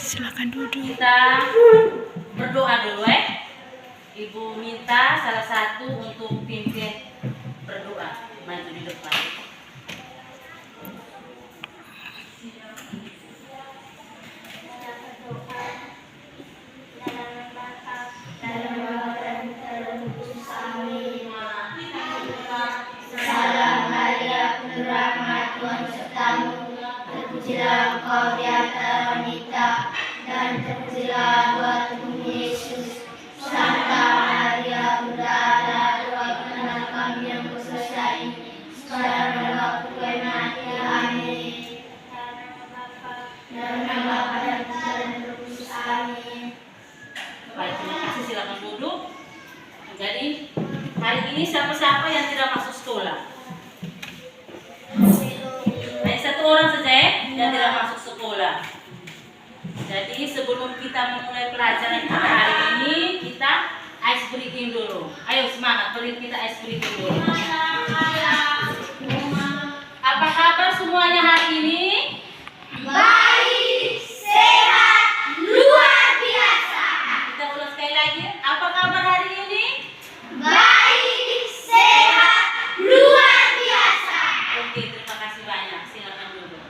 Silakan duduk. Kita berdoa dulu Ibu minta salah satu untuk pimpin berdoa, maju di depan. Salam Maria, penuh rahmat, Tuhan sertamu. Terpujilah engkau di antara wanita, dan terpujilah buah tubuhmu Yesus. Santa Maria, Bunda Allah, doakanlah kami yang berdosa ini, sekarang dan waktu kami mati. Amin. Dan nama Bapa dan Putra dan Roh Kudus. Amin. Baik, terima kasih, silakan duduk. Jadi hari ini siapa-siapa yang tidak masuk sekolah? Hanya satu orang saja yang tidak masuk sekolah. Jadi sebelum kita memulai pelajaran kita hari ini, kita ice breaking dulu. Ayo semangat, beri kita ice breaking dulu. Apa kabar semuanya hari ini? Baik, sehat, luar biasa. Kita ulang sekali lagi. Apa kabar hari ini? Baik, sehat, luar biasa. Oke, terima kasih banyak. Silakan duduk.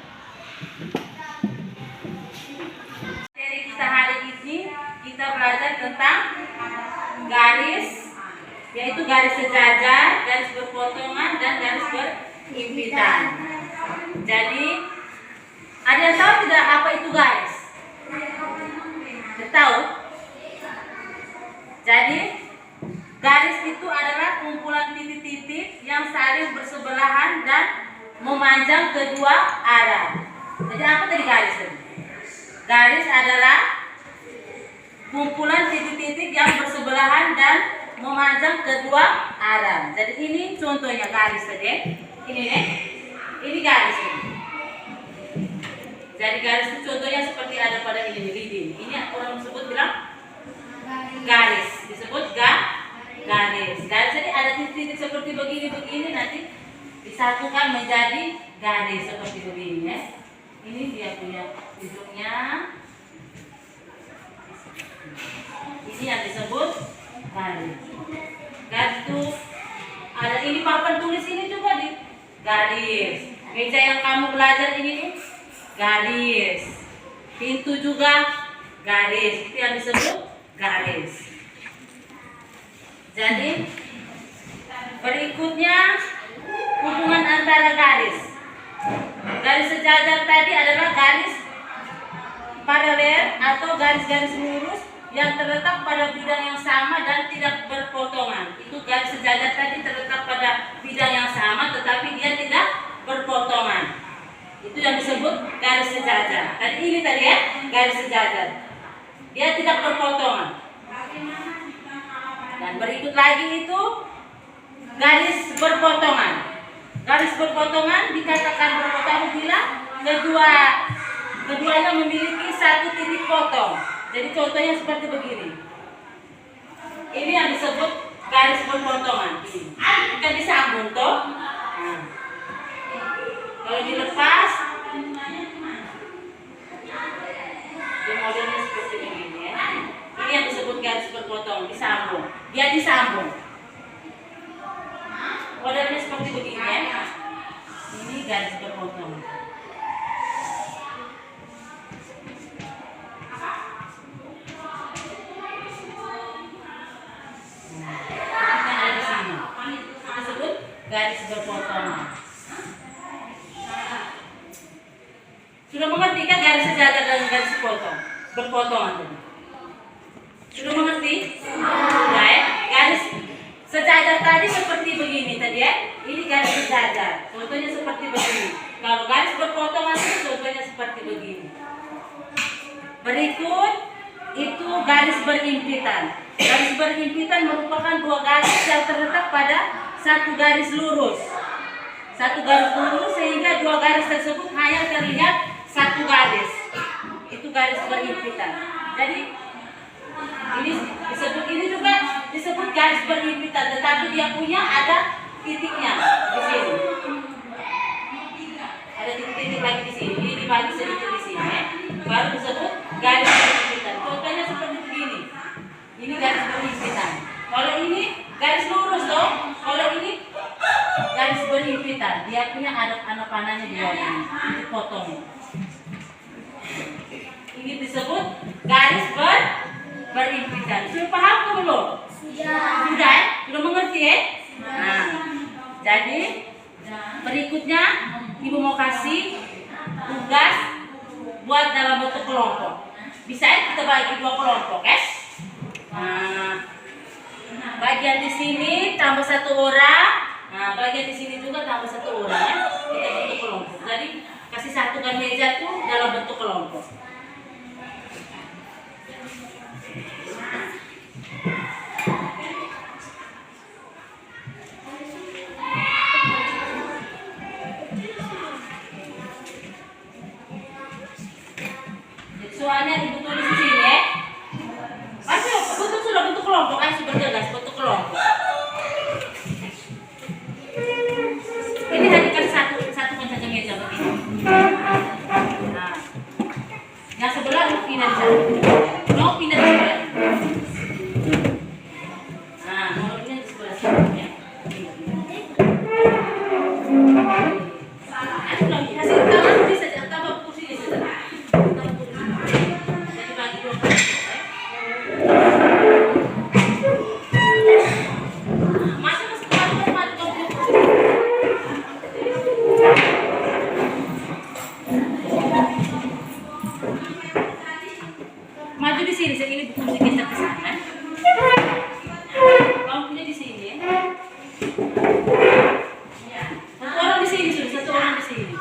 Dari kita hari ini kita belajar tentang garis, yaitu garis sejajar, garis berpotongan, dan garis berhimpitan. Jadi ada yang tahu tidak apa itu garis? Tidak tahu? Jadi garis itu adalah kumpulan titik-titik yang saling bersebelahan dan memanjang kedua arah. Jadi apa tadi garis? Garis adalah kumpulan titik-titik yang bersebelahan dan memanjang kedua arah. Jadi ini contohnya garis tadi. Ini nih. Ini garis ini. Jadi garis itu contohnya seperti ada pada ini lidi. Ini orang sebut bilang garis. Disebut garis. Garis ini ada titik-titik seperti begini nanti disatukan menjadi garis seperti begini ya. Ini dia punya ujungnya. Ini yang disebut garis. Garis itu ada ini papan tulis ini juga di garis. Meja yang kamu belajar ini nih, garis. Pintu juga garis. Itu yang disebut garis. Jadi berikutnya hubungan antara garis. Garis sejajar tadi adalah garis paralel atau garis-garis lurus yang terletak pada bidang yang sama dan tidak berpotongan. Itu garis sejajar tadi terletak pada bidang yang sama tetapi dia tidak berpotongan. Itu yang disebut garis sejajar. Tadi ini tadi ya, garis sejajar. Dia tidak berpotongan. Dan berikut lagi itu garis berpotongan. Garis berpotongan dikatakan berpotongan bila keduanya memiliki satu titik potong. Jadi contohnya seperti begini. Ini yang disebut garis berpotongan. Kita disambung toh. Nah. Kalau dilepas, dia modelnya seperti begini ya. Ini yang disebut garis berpotong, disambung. Dia disambung. Modelnya seperti begini ya. Ini garis berpotong. Kita ada di sini. Itu disebut garis berpotongan. Sudah mengerti kan garis sejajar dan garis berpotongan tadi? Sudah mengerti? Sudah ya? Garis sejajar tadi seperti begini tadi ya. Ini garis sejajar. Contohnya seperti begini. Kalau garis berpotongan itu contohnya seperti begini. Berikut itu garis berhimpitan. Garis berhimpitan merupakan dua garis yang terletak pada satu garis lurus. Satu garis lurus sehingga dua garis tersebut hanya terlihat satu garis. Itu garis berhimpitan. Jadi ini juga disebut garis berhimpitan, tetapi dia punya ada titiknya di sini. Ada titik-titik lagi di sini. Ini dibagi sedikit di sini. Baru disebut garis Ini disebut garis berimpitan. Sudah paham ke belum? Sudah, sudah mengerti ya? Nah, jadi berikutnya Ibu mau kasih tugas buat dalam bentuk kelompok. Bisa ya kita bagi 2 kelompok, guys. Nah, bagian di sini tambah 1 orang. Nah, bagian di sini juga tambah 1 orang ya. Kita bentuk kelompok. Jadi kasih satukan meja tuh dalam bentuk kelompok. Soalnya Ibu tulis di sini ya. Pasti bentuk sudah bentuk kelompok, ayo sebentar guys, bentuk kelompok. Ini hanya kasih satukan saja meja begini. Nah, yang sebelah lu pindah saja. Mau pindah di sebelah. Nah, mau pindah di sebelah sini ya. Sudah kasih tangan bisa tambah kursi di situ. Jadi bagi 2 kelompok ya. Maju di sini, saya ini kursi geser ke sana. Lampunya di sini ya. Satu orang di sini, sudah 1 orang di sini.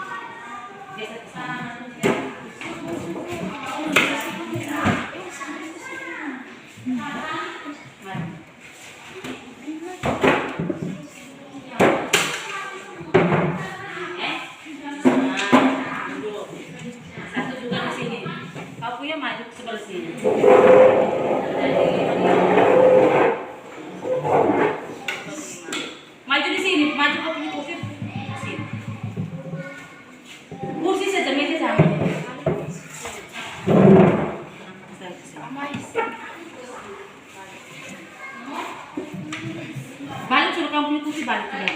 Geser ke sana. Satu juga di sini. Kau punya maju ke sebelah sini. Maju di sini, maju kau punya kursi di sini. Kursi saja, meja sama. Balik suruh kamu punya kursi balik ke dalam.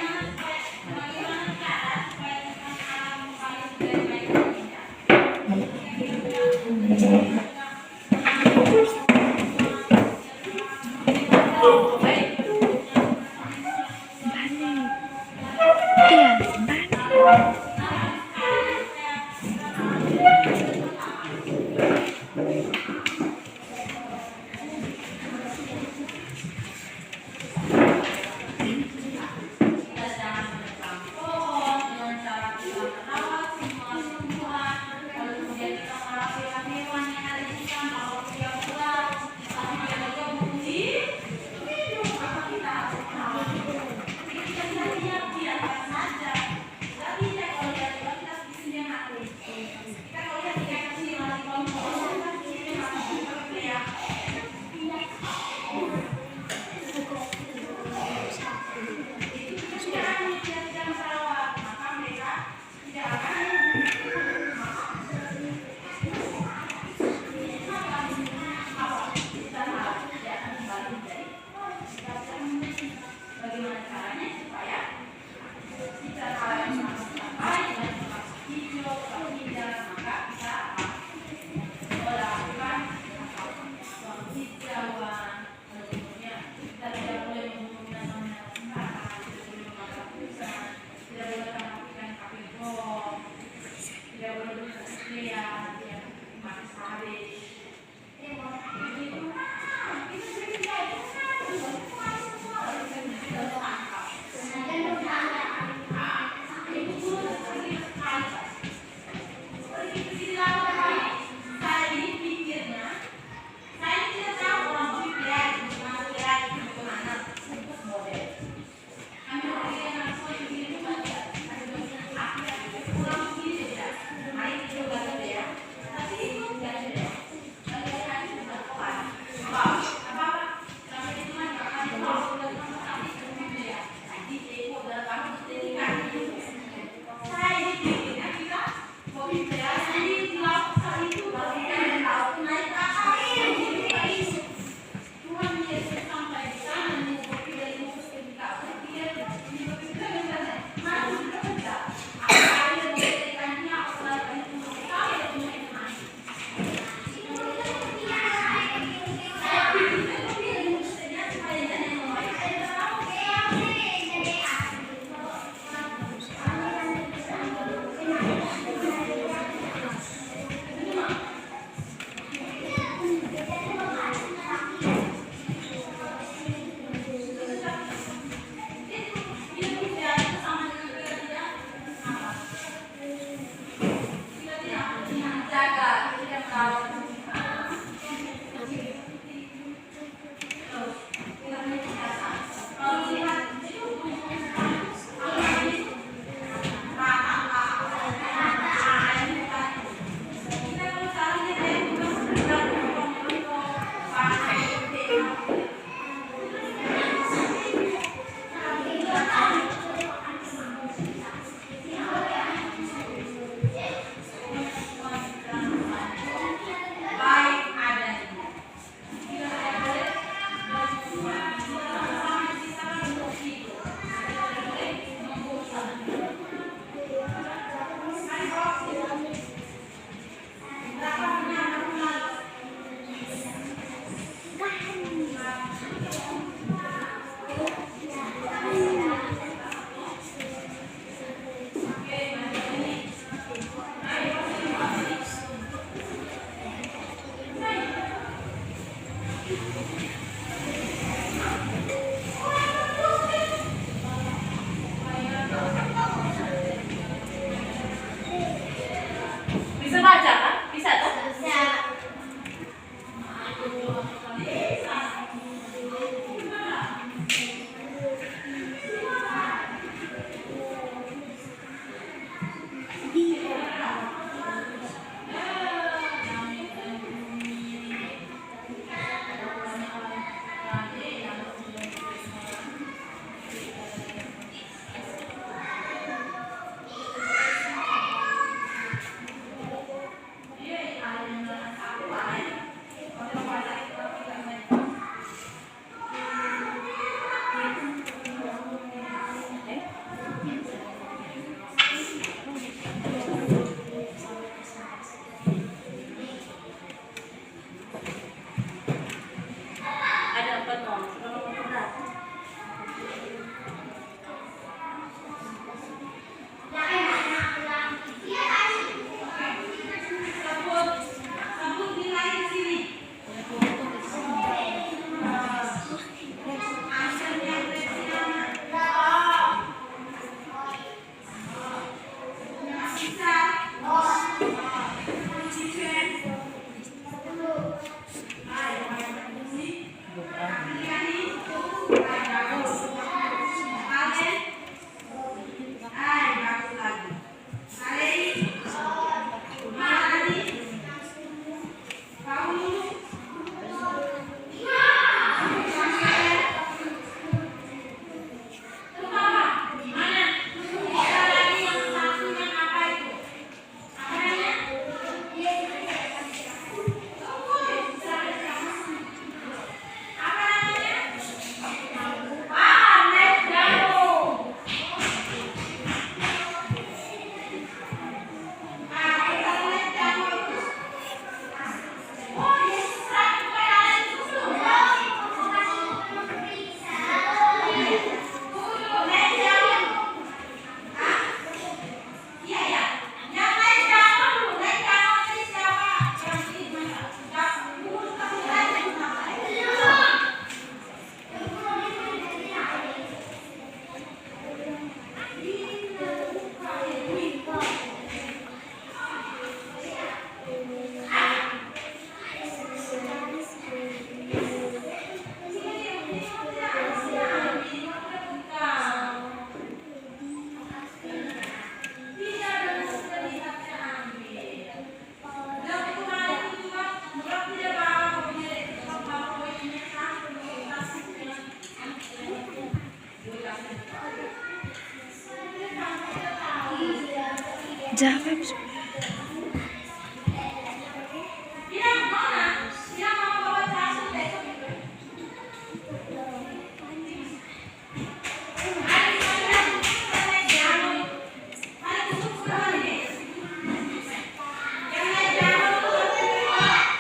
Jawab.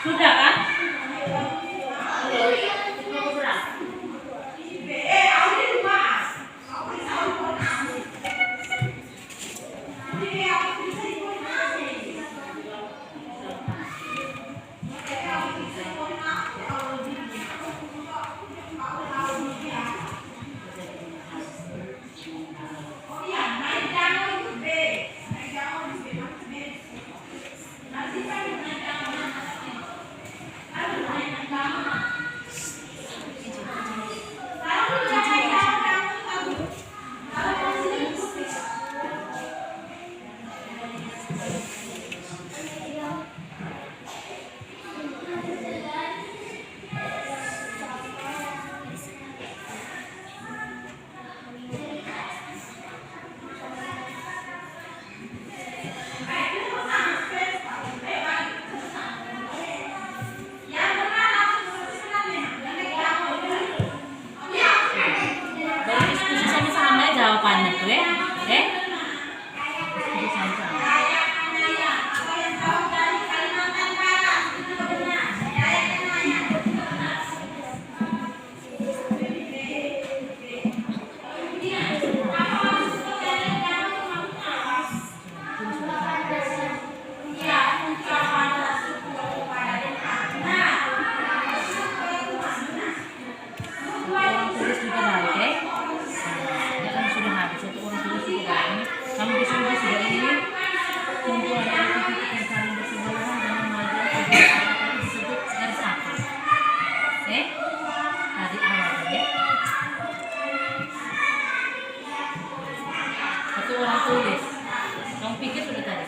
Sudah kan? Berdiskusi sama-sama jawabannya tuh ya. Diskusi sama-sama. Orang tulis juga baik ya. Ya kan sudah habis, satu orang tulis juga baik. Kamu disuruh sudah ini kumpulan dari titik yang saling bersebelahan dan memadai kedua arah tadi disebut garis apa? Tadi awal ya. Satu orang tulis. Kamu pikir sudah tadi.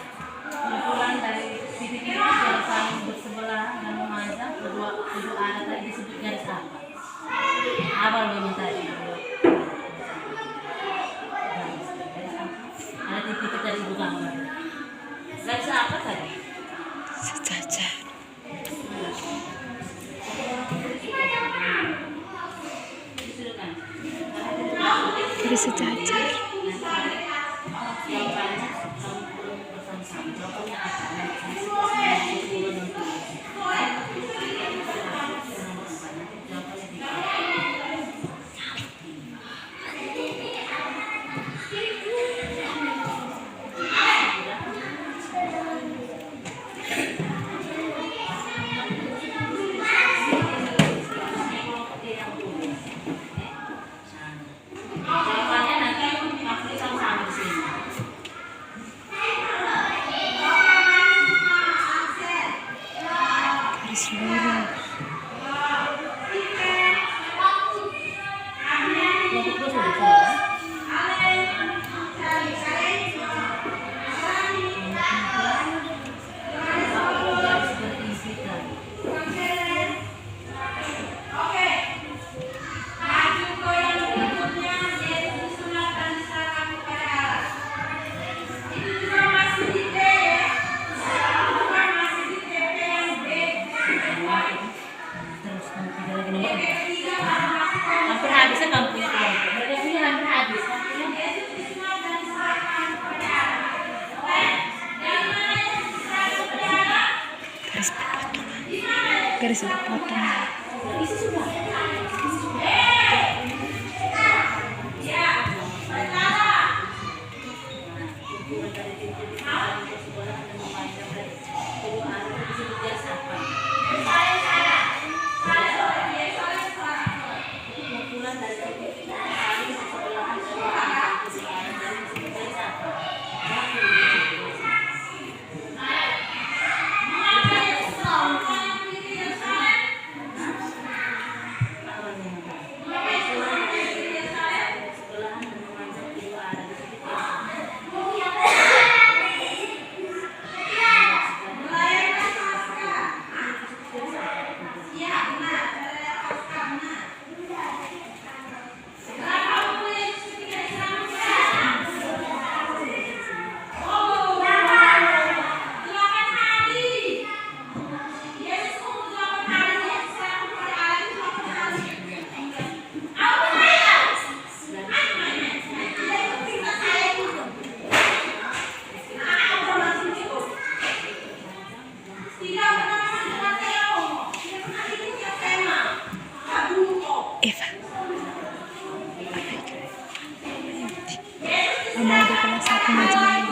Kumpulan dari titik-titik yang saling bersebelahan dan memadai kedua arah tadi disebut garis apa? Awal memang tadi. Ada titik dari ibu kamu. Garis apa tadi? Sejajar. Garis sejajar. Jawabannya nanti aku sama-sama di sini. Garis lurus. Kelompok dua sudah selesai. Garis berisikan. Terus tidak lagi nomor 4. Hampir habisnya kamu punya kelompok. Mereka punya hampir habis. Garis berpotong. Isi sudah. Eva. Mama udah kelas 1 ngajar.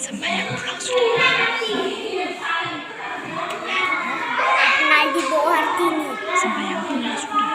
Sembahyang pulang sudah. Ngaji bawah Hartini. Sembahyang pulang sudah.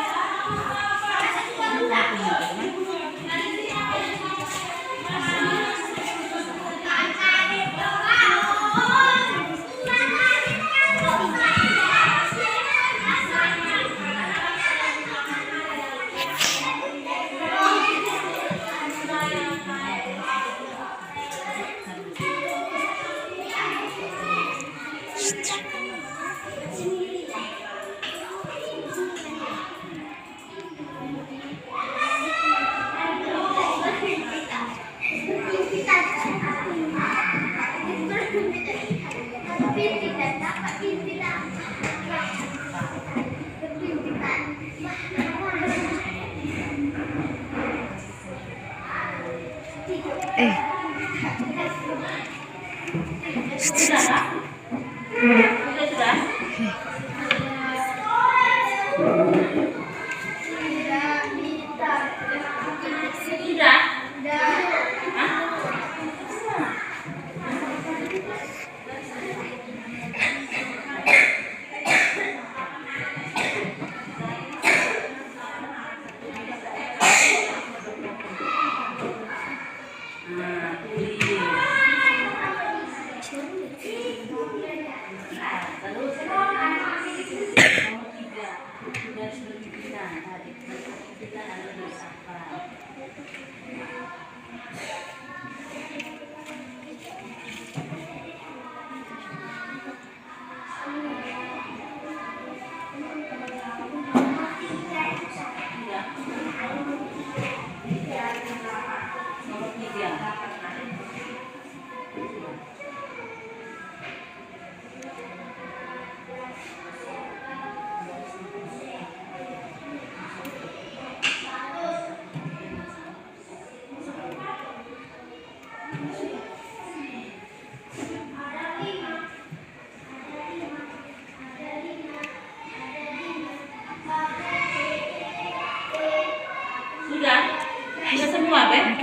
Sudah semua, Ben?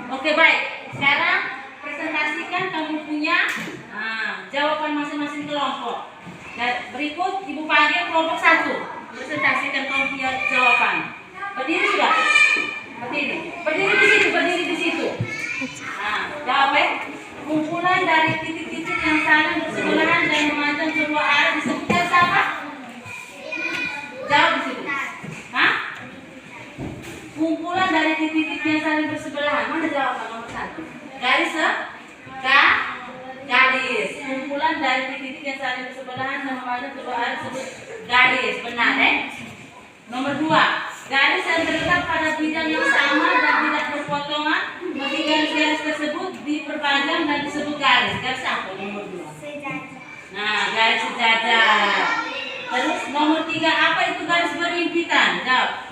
Oke, baik. Sekarang presentasikan kamu punya jawaban masing-masing kelompok. Dan berikut Ibu panggil kelompok 1. Presentasikan kamu punya jawaban. Berdiri sudah? Berdiri. Berdiri di situ. Jawab, Ben. Kumpulan dari titik-titik yang saling bersebelahan dan memandang kedua arah disebutkan siapa? Jawab di situ. Kumpulan dari titik-titik yang saling bersebelahan. Mana jawaban nomor 1? Garis garis. Kumpulan dari titik-titik yang saling bersebelahan dan memandang kedua arah disebut garis. Benar, Nomor 2. Garis yang terletak pada bidang yang sama dan tidak berpotongan. Bagi garis-garis tersebut diperpanjang dan disebut garis. Garis apa? Nomor 2. Nah, garis sejajar. Terus nomor 3, apa itu garis berhimpitan? Jawab.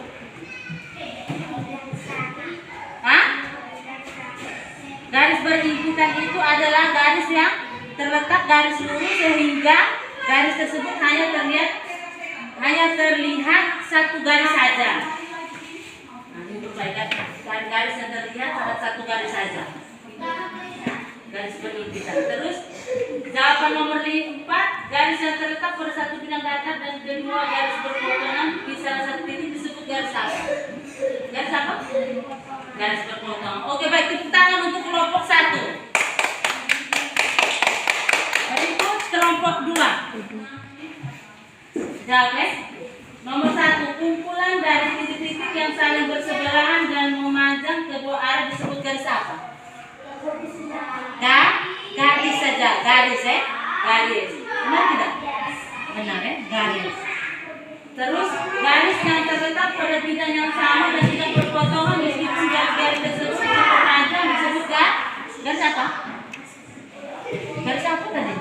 Garis berhimpitan itu adalah garis yang terletak garis lurus sehingga garis tersebut hanya terlihat hanya terlihat satu garis saja. Nah, ini perbaikan garis yang terlihat satu garis saja. Garis berhimpitan. Terus jawaban nomor 4, garis yang terletak pada satu bidang datar dan kedua garis berpotongan di salah satu titik disebut garis apa? Garis apa? Garis berpotongan. Oke, baik, tepuk tangan untuk kelompok 1. Berikut kelompok 2. Jawab. Nomor 1, kumpulan dari titik-titik yang saling bersebelahan dan memanjang kedua arah disebut garis apa? Garis saja, garis garis. Benar tidak? Benar garis. Terus garis yang terletak pada bidang yang sama dan tidak berpotongan meskipun garis tersebut diperpanjang disebut garis apa? Garis apa tadi?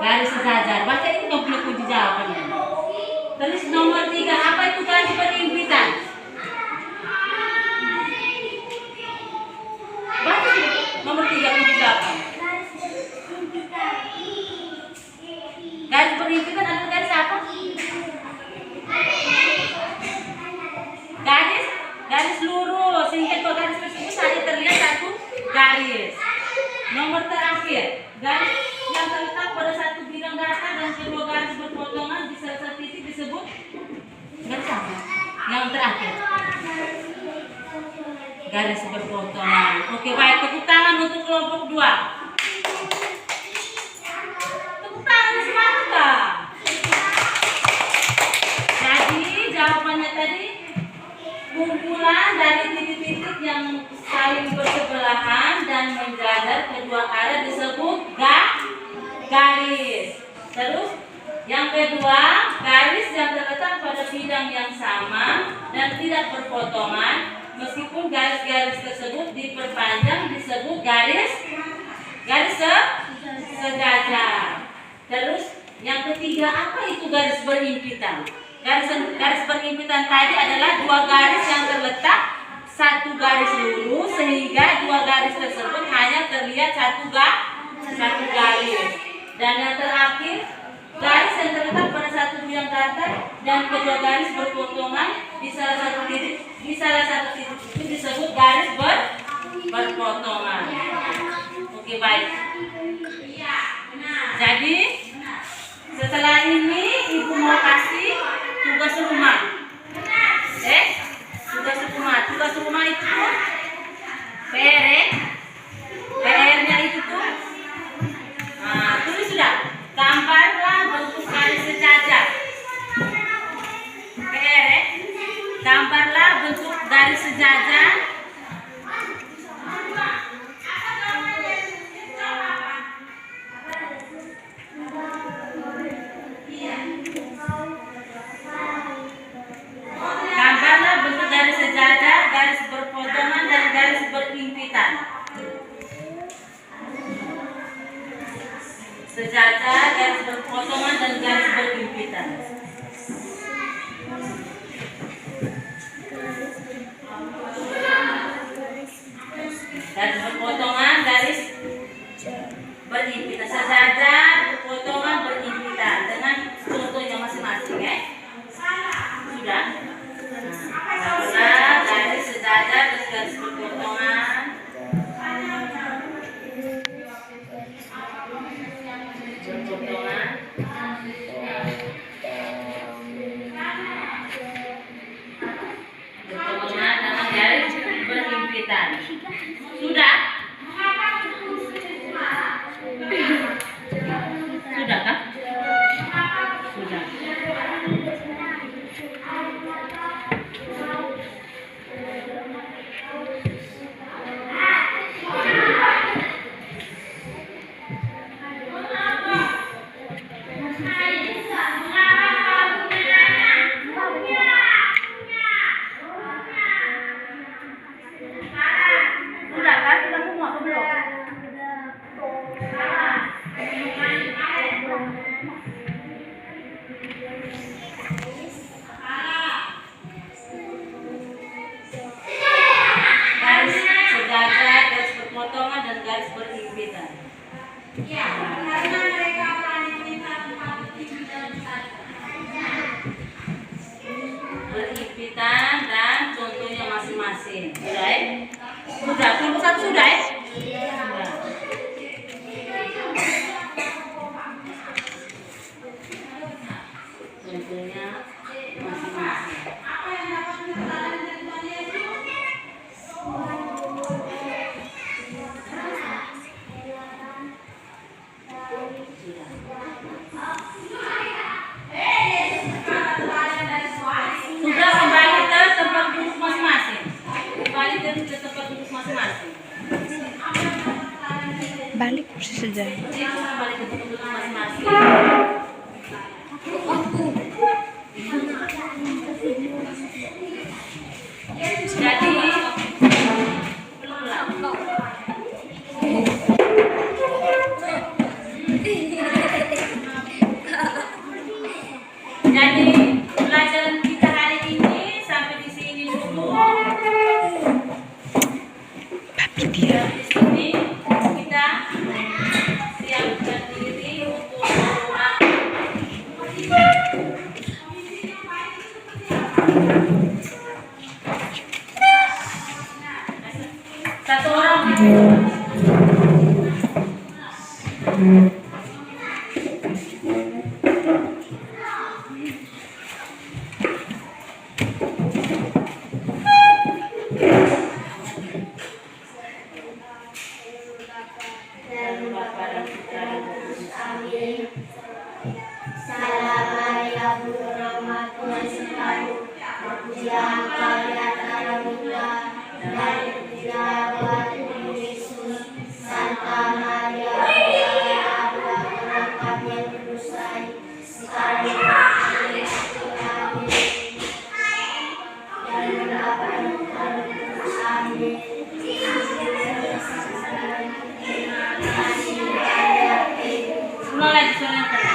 Garis sejajar. Baca ini komplit kunci jawabannya. Terus nomor 3, apa itu garis berhimpitan? Baca nomor 3 kunci jawaban. Garis berhimpitan adalah garis apa? Garis lurus, sehingga dua garis tersebut hanya terlihat satu garis. Nomor terakhir, garis yang terletak pada satu bidang datar dan kedua garis berpotongan di salah satu titik disebut garis apa? Yang terakhir, garis berpotongan. Oke, baik, tepuk tangan untuk kelompok 2. Tepuk tangan semangat. Jadi jawabannya tadi, kumpulan dari titik-titik yang saling bersebelahan dan menjajar kedua arah disebut garis. Terus yang kedua, garis yang terletak pada bidang yang sama dan tidak berpotongan meskipun garis-garis tersebut diperpanjang disebut garis sejajar. Terus yang ketiga, apa itu garis berhimpitan? Garis berhimpitan tadi adalah dua garis yang terletak satu garis lurus sehingga dua garis tersebut hanya terlihat satu garis. Dan yang terakhir, garis yang terletak pada satu bidang datar dan kedua garis berpotongan di salah satu titik itu disebut garis berpotongan. Oke, baik. Jadi setelah ini ibu mau kasih tugas rumah. Tugas rumah itu PR-nya itu tuh. Nah, tulis sudah. Gambarlah bentuk garis sejajar. Gambarlah bentuk garis sejajar. Gambarlah bentuk garis sejajar, garis berpotongan dan garis berhimpitan. Sejajar, garis berpotongan dan garis berhimpitan. Garis berpotongan, garis berhimpitan. Sejajar, berpotongan, berhimpitan dengan contohnya masing-masing, Sudah? Nah, garis sejajar terus garis berpotongan. Berpotongan dengan garis berhimpitan. Sudah? Sudah. sudah ya? Sudah, 21 sudah ya? Sudah. Levelnya masing-masing. Sudah kembali ke tempat duduk masing-masing. Kembali ke tempat duduk masing-masing. Balik kursi sejajar. Kembali ke tempat duduk masing-masing. Jadi pelajaran kita hari ini sampai di sini dulu. Papi dia. Di sini kita siapkan diri untuk berdoa. Satu orang. Dan Bapa dan Putra dan Roh Kudus. Amin. Salam Maria, penuh rahmat, Tuhan sertamu. Terpujilah engkau di antara wanita, dan terpujilah buah tubuhmu Yesus. Santa Maria, Bunda Allah, doakanlah kami yang berdosa, sekarang dan di waktu kami. Dan Bapa dan Putra dan Roh Kudus. Amin. Mulai disoalkan.